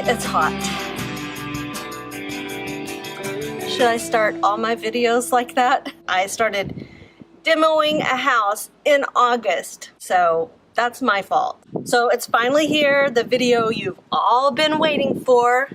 It's hot. Should I start all my videos like that? I started demoing a house in August, so that's my fault. So it's finally here, the video you've all been waiting for.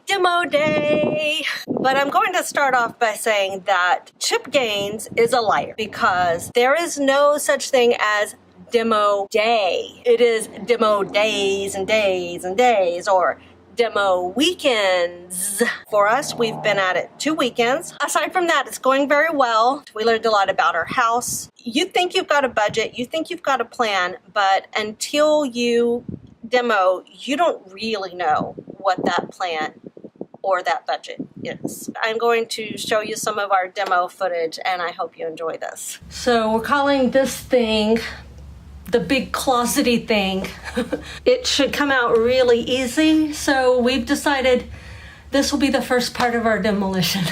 Demo day! But I'm going to start off by saying that Chip Gaines is a liar because there is no such thing as demo day. It is demo days and days and days, or demo weekends. For us, we've been at it 2 weekends. Aside from that, it's going very well. We learned a lot about our house. You think you've got a budget, you think you've got a plan, but until you demo, you don't really know what that plan or that budget is. I'm going to show you some of our demo footage and I hope you enjoy this. So we're calling this thing the big closety thing. It should come out really easy, so we've decided this will be the first part of our demolition.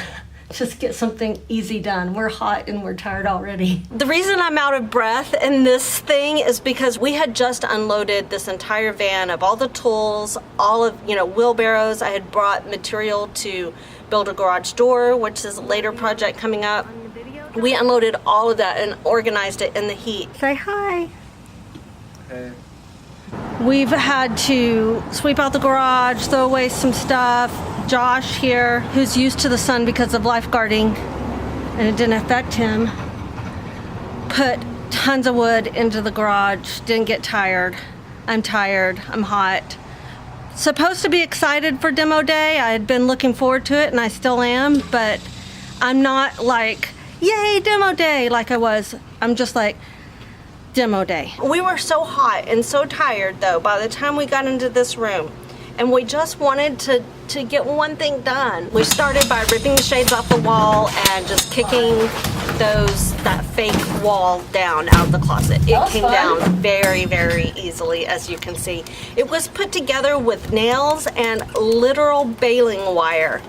Just get something easy done. We're hot and we're tired already. The reason I'm out of breath in this thing is because we had just unloaded this entire van of all the tools, all of, wheelbarrows. I had brought material to build a garage door, which is a later project coming up. We unloaded all of that and organized it in the heat. Say hi. Hey. We've had to sweep out the garage, throw away some stuff. Josh here, who's used to the sun because of lifeguarding, and it didn't affect him, put tons of wood into the garage, didn't get tired. I'm tired, I'm hot. Supposed to be excited for demo day. I had been looking forward to it and I still am, but I'm not like, yay, demo day, like I was. I'm just like, demo day. We were so hot and so tired though by the time we got into this room, and we just wanted to get one thing done. We started by ripping the shades off the wall and just kicking that fake wall down out of the closet. It came down very, very easily, as you can see. It was put together with nails and literal baling wire.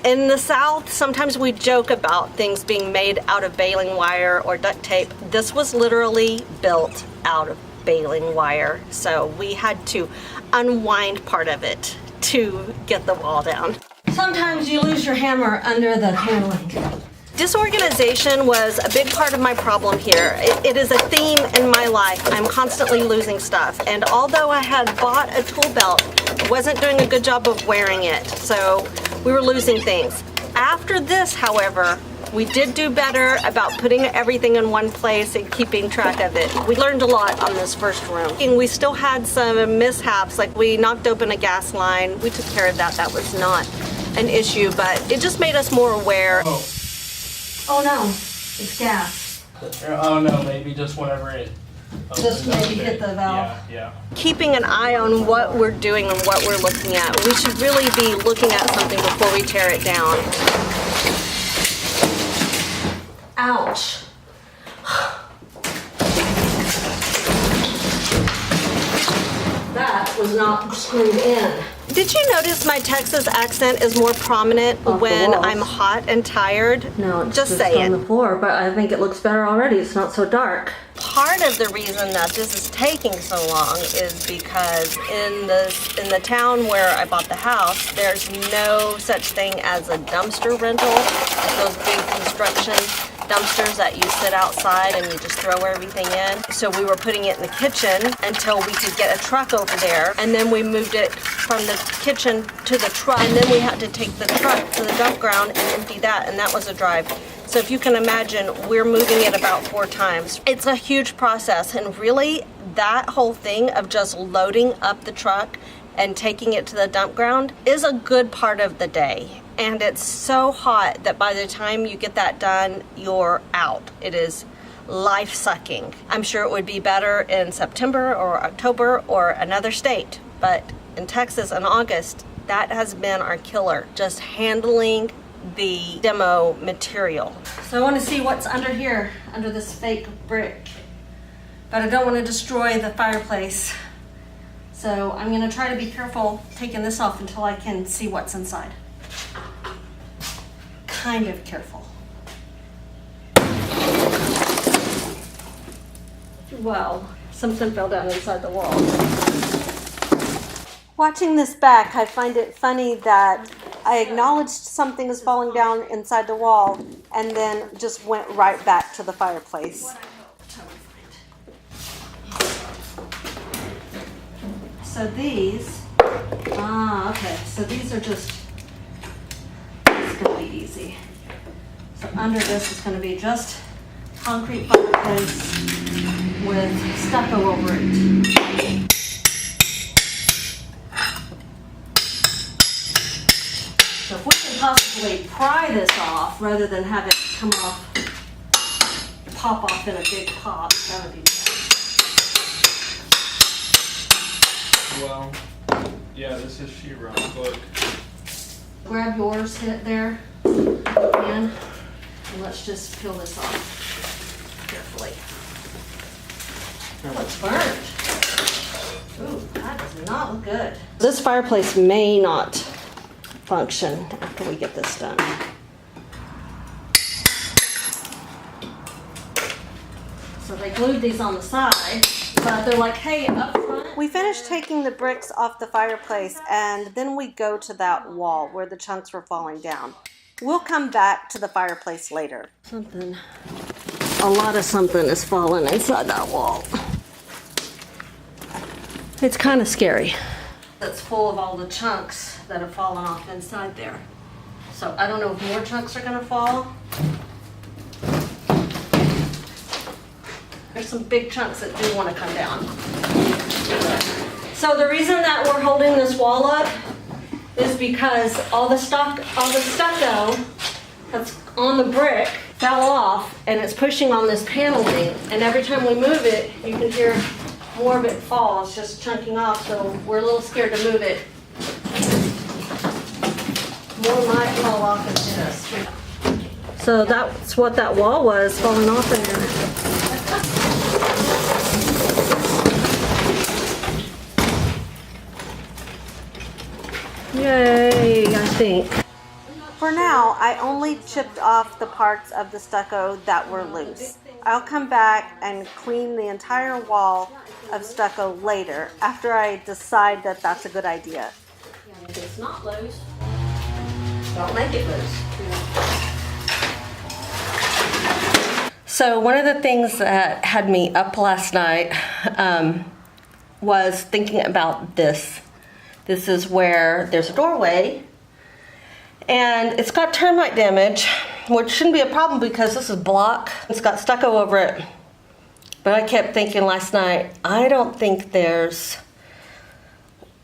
In the South, sometimes we joke about things being made out of baling wire or duct tape. This was literally built out of baling wire, so we had to unwind part of it to get the wall down. Sometimes you lose your hammer under the paneling. Disorganization was a big part of my problem here. It is a theme in my life. I'm constantly losing stuff, and although I had bought a tool belt, I wasn't doing a good job of wearing it, so we were losing things. After this, however, we did do better about putting everything in one place and keeping track of it. We learned a lot on this first room. And we still had some mishaps, like we knocked open a gas line. We took care of that. That was not an issue, but it just made us more aware. Oh no, it's gas. Oh no, maybe just whenever it just maybe hit the valve. Yeah. Keeping an eye on what we're doing and what we're looking at. We should really be looking at something before we tear it down. Ouch. That was not screwed in. Did you notice my Texas accent is more prominent when I'm hot and tired? No, it's just saying. On the floor, but I think it looks better already. It's not so dark. Part of the reason that this is taking so long is because in the town where I bought the house, there's no such thing as a dumpster rental. Like those big construction dumpsters that you sit outside and you just throw everything in. So we were putting it in the kitchen until we could get a truck over there, and then we moved it from the kitchen to the truck, and then we had to take the truck to the dump ground and empty that, and that was a drive. So if you can imagine, we're moving it about 4 times. It's a huge process, and really that whole thing of just loading up the truck and taking it to the dump ground is a good part of the day. And it's so hot that by the time you get that done, you're out. It is life-sucking. I'm sure it would be better in September or October or another state, but in Texas in August, that has been our killer, just handling the demo material. So I want to see what's under here, under this fake brick, but I don't want to destroy the fireplace. So I'm going to try to be careful taking this off until I can see what's inside. Kind of careful. Well, something fell down inside the wall. Watching this back, I find it funny that I acknowledged something is falling down inside the wall and then just went right back to the fireplace. So these, okay, so these are just, it's gonna be easy. So under this is gonna be just concrete fireplace with stucco over it. So if we can possibly pry this off rather than have it come off, pop off in a big pop, that would be good. Well, yeah, this is sheetrock. Look. Grab yours, hit there, and let's just peel this off carefully. Oh, it's burnt. Ooh, that does not look good. This fireplace may not function after we get this done. So they glued these on the side, but they're like, hey, up front. We finished taking the bricks off the fireplace, and then we go to that wall where the chunks were falling down. We'll come back to the fireplace later. A lot of something is falling inside that wall. It's kind of scary. It's full of all the chunks that have fallen off inside there. So I don't know if more chunks are gonna fall. There's some big chunks that do want to come down. So the reason that we're holding this wall up is because all the stucco that's on the brick fell off and it's pushing on this paneling, and every time we move it, you can hear more of it fall. It's just chunking off, so we're a little scared to move it. More might fall off and hit us. So that's what that wall was, falling off in there. Yay, I think. For now, I only chipped off the parts of the stucco that were loose. I'll come back and clean the entire wall of stucco later after I decide that that's a good idea. If it's not loose, don't make it loose. So one of the things that had me up last night was thinking about this. This is where there's a doorway, and it's got termite damage, which shouldn't be a problem because this is block. It's got stucco over it. But I kept thinking last night, I don't think there's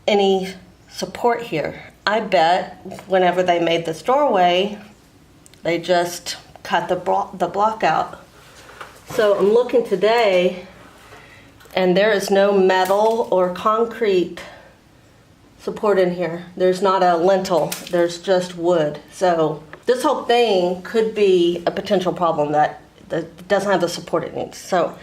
any support here. I bet whenever they made this doorway, they just cut the block out. So I'm looking today, and there is no metal or concrete support in here. There's not a lintel, there's just wood. So this whole thing could be a potential problem that doesn't have the support it needs. So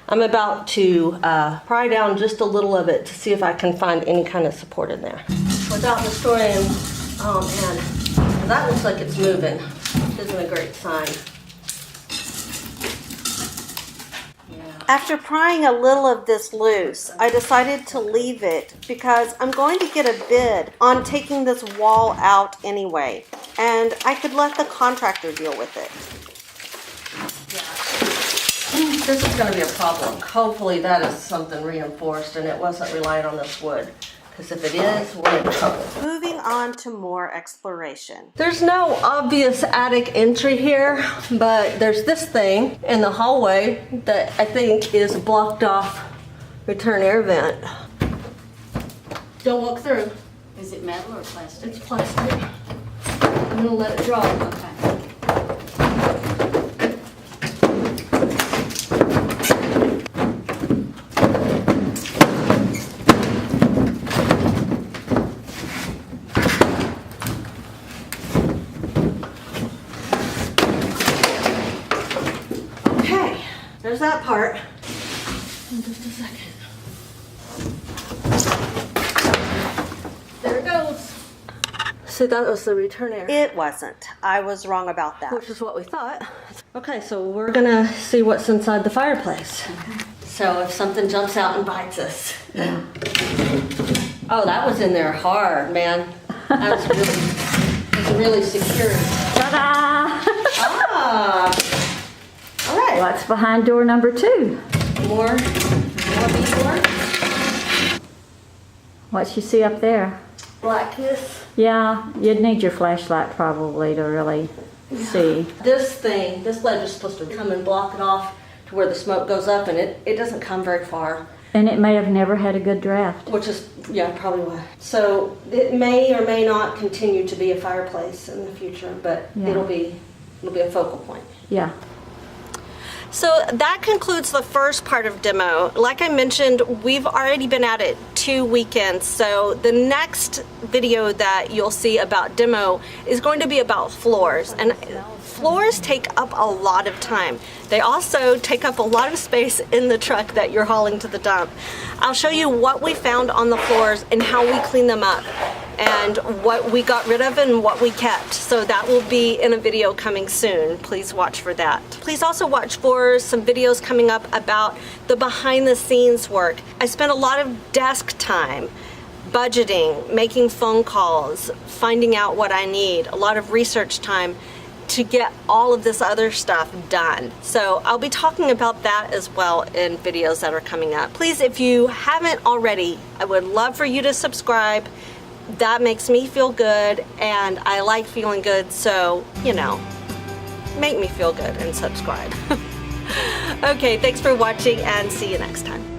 I'm about to pry down just a little of it to see if I can find any kind of support in there. Without destroying, oh man, that looks like it's moving. Isn't a great sign. After prying a little of this loose, I decided to leave it because I'm going to get a bid on taking this wall out anyway, and I could let the contractor deal with it. Yeah. This is going to be a problem. Hopefully that is something reinforced and it wasn't relying on this wood. Because if it is, we're in trouble. Moving on to more exploration. There's no obvious attic entry here, but there's this thing in the hallway that I think is a blocked off return air vent. Don't walk through. Is it metal or plastic? It's plastic. I'm gonna let it dry. Okay. There's that part. In just a second. There it goes. So that was the return air. It wasn't. I was wrong about that. Which is what we thought. Okay, so we're gonna see what's inside the fireplace. Okay. So if something jumps out and bites us. Yeah. Oh, that was in there hard, man. That was really secure. Ta-da! Ah! All right. What's behind door number 2? More beadboard. What you see up there? Blackness. Yeah, you'd need your flashlight probably to really see. This ledge is supposed to come and block it off to where the smoke goes up, and it doesn't come very far. And it may have never had a good draft. Which is, yeah, probably why. So it may or may not continue to be a fireplace in the future, but Yeah. it'll be a focal point. Yeah. So that concludes the first part of demo. Like I mentioned, we've already been at it 2 weekends. So the next video that you'll see about demo is going to be about floors. And floors take up a lot of time. They also take up a lot of space in the truck that you're hauling to the dump. I'll show you what we found on the floors and how we clean them up, and what we got rid of and what we kept. So that will be in a video coming soon. Please watch for that. Please also watch for some videos coming up about the behind the scenes work. I spent a lot of desk time, budgeting, making phone calls, finding out what I need, a lot of research time to get all of this other stuff done. So I'll be talking about that as well in videos that are coming up. Please, if you haven't already, I would love for you to subscribe. That makes me feel good, and I like feeling good, so, you know, make me feel good and subscribe. Okay, thanks for watching, and see you next time.